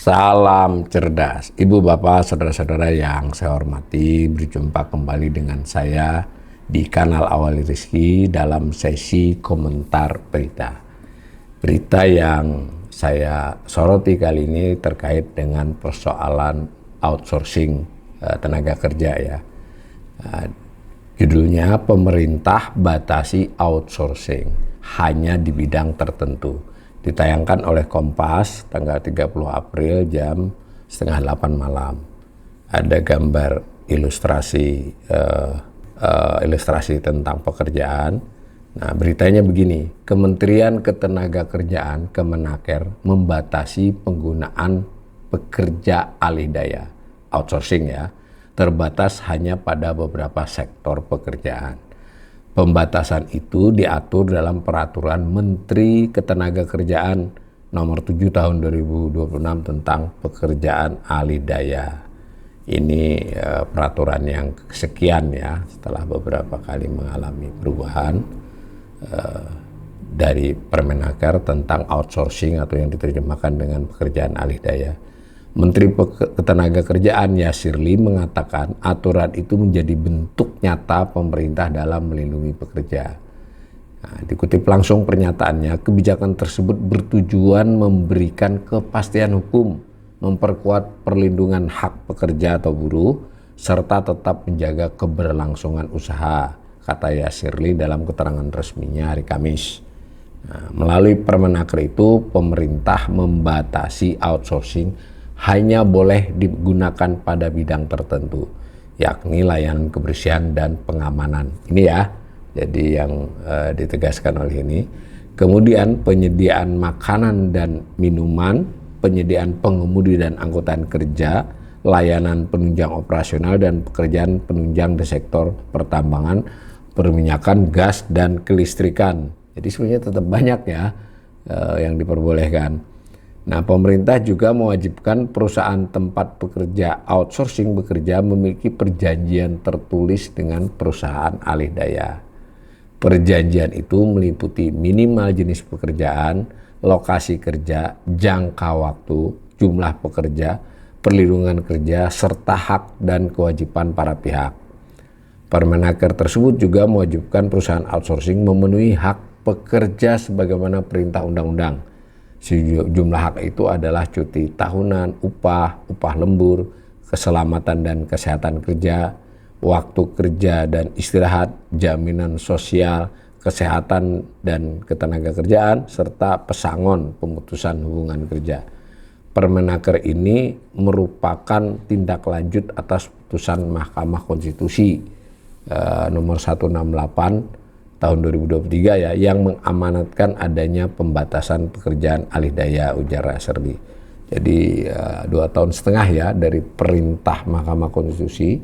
Salam cerdas, Ibu Bapak, saudara-saudara yang saya hormati, berjumpa kembali dengan saya di kanal Awali Rizki dalam sesi komentar berita. Berita yang saya soroti kali ini terkait dengan persoalan outsourcing tenaga kerja ya. Judulnya pemerintah batasi outsourcing hanya di bidang tertentu. Ditayangkan oleh Kompas tanggal 30 April jam setengah 8 malam. Ada gambar ilustrasi tentang pekerjaan. Nah, beritanya begini, Kementerian Ketenagakerjaan Kemenaker membatasi penggunaan pekerja alih daya, outsourcing ya, terbatas hanya pada beberapa sektor pekerjaan. Pembatasan itu diatur dalam Peraturan Menteri Ketenagakerjaan Nomor 7 Tahun 2026 tentang pekerjaan alih daya. Ini peraturan yang kesekian ya, setelah beberapa kali mengalami perubahan dari Permenaker tentang outsourcing atau yang diterjemahkan dengan pekerjaan alih daya. Menteri Ketenagakerjaan Yasirli mengatakan aturan itu menjadi bentuk nyata pemerintah dalam melindungi pekerja. Nah, dikutip langsung pernyataannya, kebijakan tersebut bertujuan memberikan kepastian hukum, memperkuat perlindungan hak pekerja atau buruh, serta tetap menjaga keberlangsungan usaha, kata Yasirli dalam keterangan resminya hari Kamis. Nah, melalui Permenaker itu, pemerintah membatasi outsourcing hanya boleh digunakan pada bidang tertentu, yakni layanan kebersihan dan pengamanan. Ini ya, jadi yang ditegaskan oleh ini. Kemudian penyediaan makanan dan minuman, penyediaan pengemudi dan angkutan kerja, layanan penunjang operasional dan pekerjaan penunjang di sektor pertambangan, perminyakan, gas, dan kelistrikan. Jadi sebenarnya tetap banyak ya yang diperbolehkan. Nah, pemerintah juga mewajibkan perusahaan tempat pekerja outsourcing bekerja memiliki perjanjian tertulis dengan perusahaan alih daya. Perjanjian itu meliputi minimal jenis pekerjaan, lokasi kerja, jangka waktu, jumlah pekerja, perlindungan kerja, serta hak dan kewajiban para pihak. Permenaker tersebut juga mewajibkan perusahaan outsourcing memenuhi hak pekerja sebagaimana perintah undang-undang. Jumlah hak itu adalah cuti tahunan, upah lembur, keselamatan dan kesehatan kerja, waktu kerja dan istirahat, jaminan sosial, kesehatan dan ketenagakerjaan, serta pesangon pemutusan hubungan kerja. Permenaker ini merupakan tindak lanjut atas putusan Mahkamah Konstitusi nomor 168 tahun 2023 ya, yang mengamanatkan adanya pembatasan pekerjaan alih daya, ujar Yasirli. Jadi 2,5 tahun ya dari perintah Mahkamah Konstitusi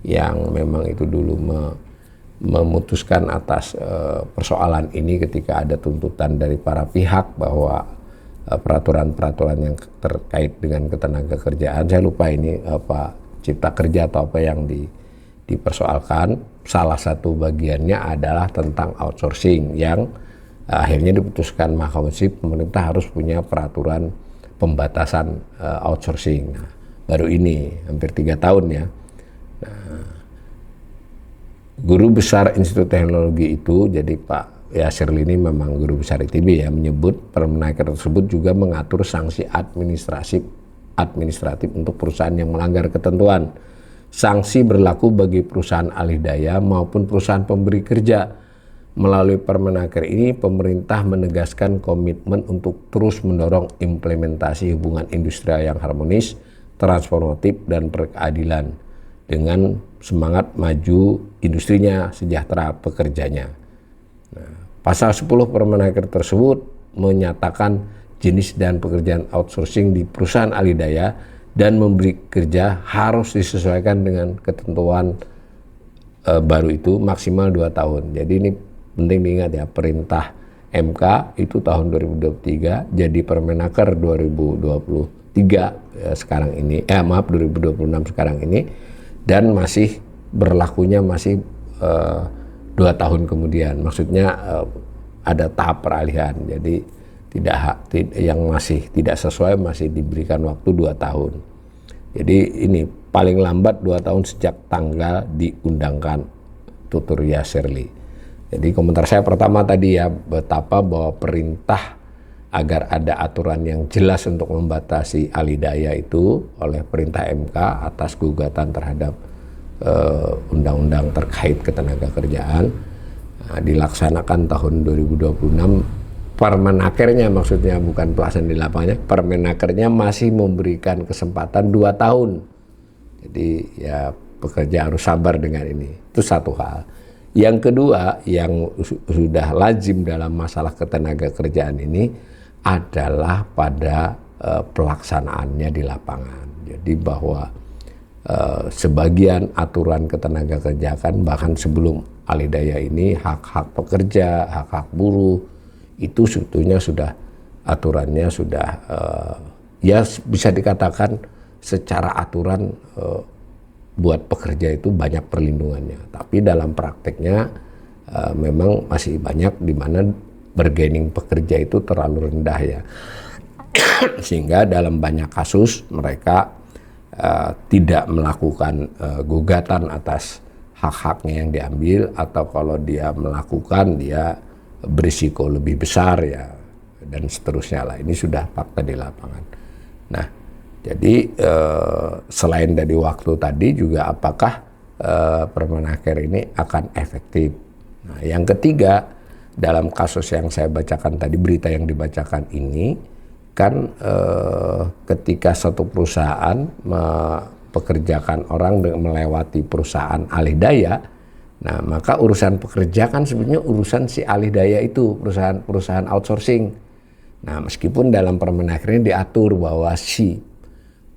yang memang itu dulu memutuskan atas persoalan ini ketika ada tuntutan dari para pihak bahwa peraturan-peraturan yang terkait dengan ketenagakerjaan, saya lupa ini apa Cipta Kerja atau apa yang dipersoalkan. Salah satu bagiannya adalah tentang outsourcing yang akhirnya diputuskan Mahkamah Konstitusi, pemerintah harus punya peraturan pembatasan outsourcing. Nah, baru ini hampir 3 tahun ya. Nah, Guru Besar Institut Teknologi itu, jadi Pak Yasirli ini memang guru besar ITB ya, menyebut Permenaker tersebut juga mengatur sanksi administratif untuk perusahaan yang melanggar ketentuan. Sanksi berlaku bagi perusahaan alih daya maupun perusahaan pemberi kerja. Melalui Permenaker ini, pemerintah menegaskan komitmen untuk terus mendorong implementasi hubungan industrial yang harmonis, transformatif, dan berkeadilan dengan semangat maju industrinya, sejahtera pekerjanya. Nah, pasal 10 Permenaker tersebut menyatakan jenis dan pekerjaan outsourcing di perusahaan alih daya dan memberi kerja harus disesuaikan dengan ketentuan baru itu maksimal 2 tahun. Jadi ini penting diingat ya, perintah MK itu tahun 2023, jadi Permenaker 2023 sekarang ini, 2026 sekarang ini, dan masih berlakunya masih 2 tahun kemudian. Maksudnya ada tahap peralihan. Jadi yang masih tidak sesuai masih diberikan waktu 2 tahun. Jadi ini paling lambat 2 tahun sejak tanggal diundangkan Tutur Yasirli. Jadi komentar saya pertama tadi ya, betapa bahwa perintah agar ada aturan yang jelas untuk membatasi alih daya itu oleh perintah MK atas gugatan terhadap undang-undang terkait ketenaga kerjaan dilaksanakan tahun 2026. Permenakernya, maksudnya bukan pelaksanaan di lapangannya, permenakernya masih memberikan kesempatan 2 tahun. Jadi ya pekerja harus sabar dengan ini. Itu satu hal. Yang kedua, yang sudah lazim dalam masalah ketenaga kerjaan ini adalah pada pelaksanaannya di lapangan. Jadi bahwa sebagian aturan ketenaga kerjaan bahkan sebelum alih daya ini hak-hak pekerja, hak-hak buruh itu sebetulnya sudah aturannya sudah ya bisa dikatakan secara aturan buat pekerja itu banyak perlindungannya. Tapi dalam prakteknya memang masih banyak di mana bargaining pekerja itu terlalu rendah ya. Sehingga dalam banyak kasus mereka tidak melakukan gugatan atas hak-haknya yang diambil, atau kalau dia melakukan dia berisiko lebih besar ya, dan seterusnya lah. Ini sudah fakta di lapangan. Nah, jadi selain dari waktu tadi juga apakah Permenaker ini akan efektif. Nah, yang ketiga, dalam kasus yang saya bacakan tadi, berita yang dibacakan ini kan ketika satu perusahaan mempekerjakan orang dengan melewati perusahaan alih daya, nah maka urusan pekerja kan sebenarnya urusan si alih daya itu, perusahaan outsourcing. Nah meskipun dalam Permenaker ini diatur bahwa si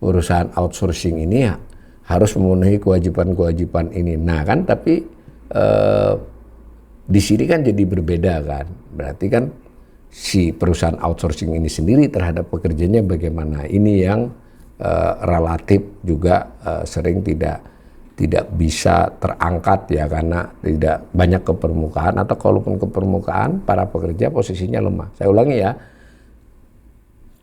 perusahaan outsourcing ini ya harus memenuhi kewajiban-kewajiban ini. Nah kan tapi di sini kan jadi berbeda kan, berarti kan si perusahaan outsourcing ini sendiri terhadap pekerjanya bagaimana. Ini yang relatif juga sering tidak bisa terangkat ya, karena tidak banyak ke permukaan, atau kalaupun ke permukaan para pekerja posisinya lemah. Saya ulangi ya,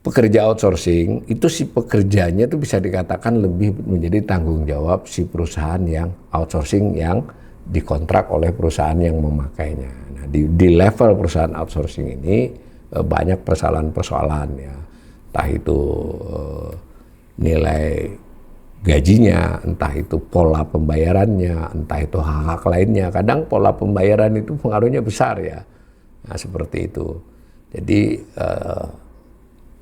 pekerja outsourcing itu si pekerjanya itu bisa dikatakan lebih menjadi tanggung jawab si perusahaan yang outsourcing yang dikontrak oleh perusahaan yang memakainya. Nah, di level perusahaan outsourcing ini banyak persoalan-persoalan ya, entah itu nilai gajinya, entah itu pola pembayarannya, entah itu hak-hak lainnya. Kadang pola pembayaran itu pengaruhnya besar ya. Nah, seperti itu. Jadi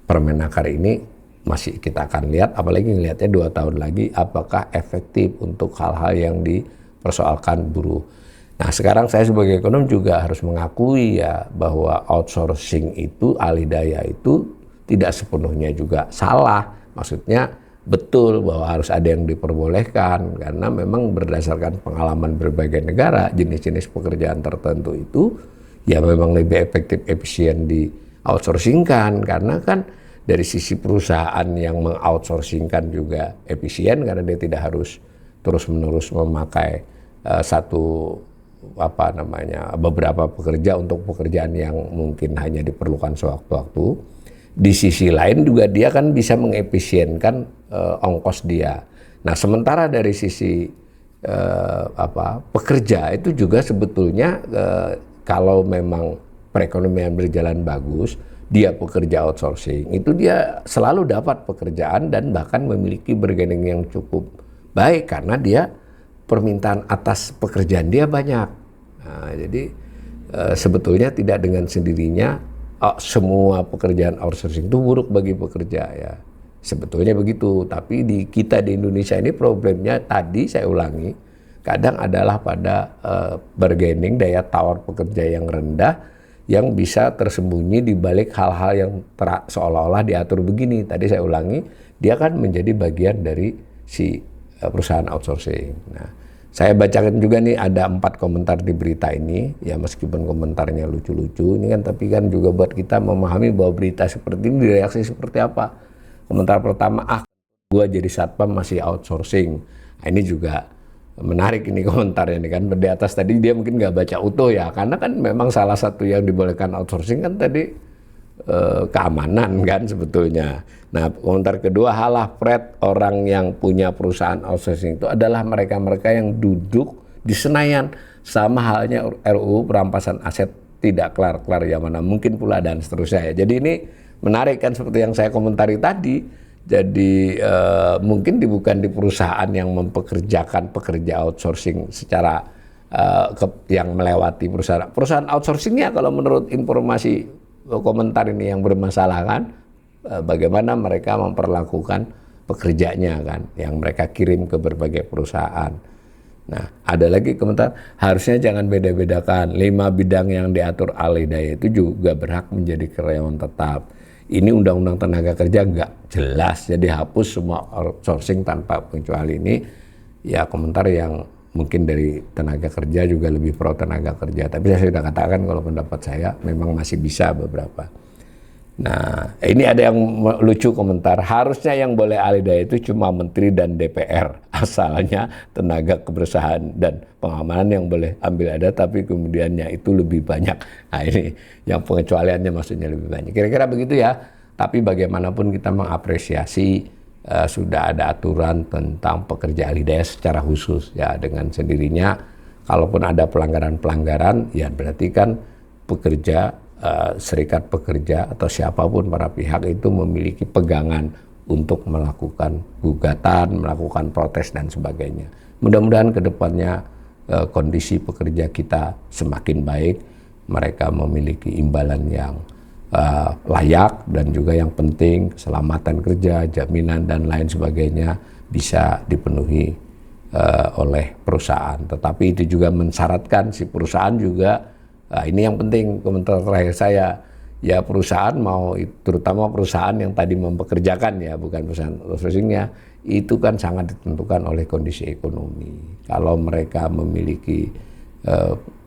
Permenaker ini masih kita akan lihat, apalagi ngelihatnya 2 tahun lagi, apakah efektif untuk hal-hal yang dipersoalkan buruh. Nah sekarang saya sebagai ekonom juga harus mengakui ya bahwa outsourcing itu, alih daya itu tidak sepenuhnya juga salah. Maksudnya betul bahwa harus ada yang diperbolehkan, karena memang berdasarkan pengalaman berbagai negara, jenis-jenis pekerjaan tertentu itu ya memang lebih efektif, efisien di outsourcingkan, karena kan dari sisi perusahaan yang mengoutsourcingkan juga efisien karena dia tidak harus terus-menerus memakai beberapa pekerja untuk pekerjaan yang mungkin hanya diperlukan sewaktu-waktu. Di sisi lain juga dia kan bisa mengefisienkan ongkos dia. Nah, sementara dari sisi pekerja itu juga sebetulnya kalau memang perekonomian berjalan bagus, dia pekerja outsourcing, itu dia selalu dapat pekerjaan dan bahkan memiliki bargaining yang cukup baik karena dia permintaan atas pekerjaan dia banyak. Nah, jadi sebetulnya tidak dengan sendirinya semua pekerjaan outsourcing itu buruk bagi pekerja ya. Sebetulnya begitu, tapi kita di Indonesia ini problemnya tadi saya ulangi, kadang adalah pada bargaining, daya tawar pekerja yang rendah, yang bisa tersembunyi di balik hal-hal yang seolah-olah diatur begini. Tadi saya ulangi, dia kan menjadi bagian dari si perusahaan outsourcing. Nah, saya bacakan juga nih ada 4 komentar di berita ini, ya meskipun komentarnya lucu-lucu, ini kan tapi kan juga buat kita memahami bahwa berita seperti ini direaksi seperti apa. Komentar pertama, gua jadi satpam masih outsourcing. Nah, ini juga menarik ini komentarnya nih kan, di atas tadi dia mungkin nggak baca utuh ya, karena kan memang salah satu yang dibolehkan outsourcing kan tadi keamanan kan sebetulnya. Nah, komentar kedua, halah Fred, orang yang punya perusahaan outsourcing itu adalah mereka-mereka yang duduk di Senayan. Sama halnya RUU perampasan aset tidak kelar-kelar yang mana mungkin pula dan seterusnya ya. Jadi ini menarik kan seperti yang saya komentari tadi. Jadi mungkin bukan di perusahaan yang mempekerjakan pekerja outsourcing secara yang melewati perusahaan outsourcingnya, kalau menurut informasi komentar ini yang bermasalah kan, bagaimana mereka memperlakukan pekerjanya kan, yang mereka kirim ke berbagai perusahaan. Nah, ada lagi komentar, harusnya jangan beda-bedakan, 5 bidang yang diatur alih daya itu juga berhak menjadi karyawan tetap. Ini undang-undang tenaga kerja nggak jelas, jadi hapus semua outsourcing tanpa kecuali. Ini ya komentar yang mungkin dari tenaga kerja juga lebih pro tenaga kerja, tapi saya sudah katakan kalau pendapat saya memang masih bisa beberapa. Nah, ini ada yang lucu komentar, harusnya yang boleh alih daya itu cuma menteri dan DPR, asalnya tenaga kebersihan dan pengamanan yang boleh ambil ada, tapi kemudiannya itu lebih banyak. Nah, ini yang pengecualiannya maksudnya lebih banyak. Kira-kira begitu ya, tapi bagaimanapun kita mengapresiasi sudah ada aturan tentang pekerja alih daya secara khusus ya, dengan sendirinya kalaupun ada pelanggaran-pelanggaran ya berarti kan pekerja, serikat pekerja atau siapapun para pihak itu memiliki pegangan untuk melakukan gugatan, melakukan protes dan sebagainya. Mudah-mudahan ke depannya kondisi pekerja kita semakin baik, mereka memiliki imbalan yang layak dan juga yang penting keselamatan kerja, jaminan dan lain sebagainya bisa dipenuhi oleh perusahaan. Tetapi itu juga mensyaratkan si perusahaan juga. Nah, ini yang penting komentar terakhir saya, ya perusahaan mau, terutama perusahaan yang tadi mempekerjakan ya, bukan perusahaan outsourcingnya, itu kan sangat ditentukan oleh kondisi ekonomi. Kalau mereka memiliki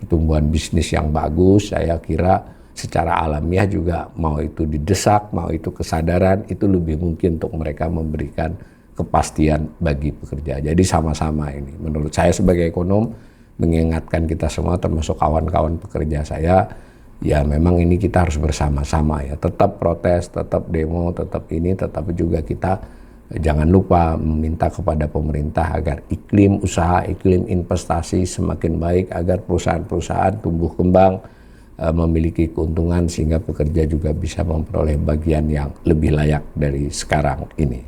pertumbuhan bisnis yang bagus, saya kira secara alamiah juga mau itu didesak, mau itu kesadaran, itu lebih mungkin untuk mereka memberikan kepastian bagi pekerja. Jadi sama-sama ini, menurut saya sebagai ekonom, mengingatkan kita semua termasuk kawan-kawan pekerja saya, ya memang ini kita harus bersama-sama ya, tetap protes, tetap demo, tetap ini, tetapi juga kita jangan lupa meminta kepada pemerintah agar iklim usaha, iklim investasi semakin baik, agar perusahaan-perusahaan tumbuh kembang, memiliki keuntungan sehingga pekerja juga bisa memperoleh bagian yang lebih layak dari sekarang ini.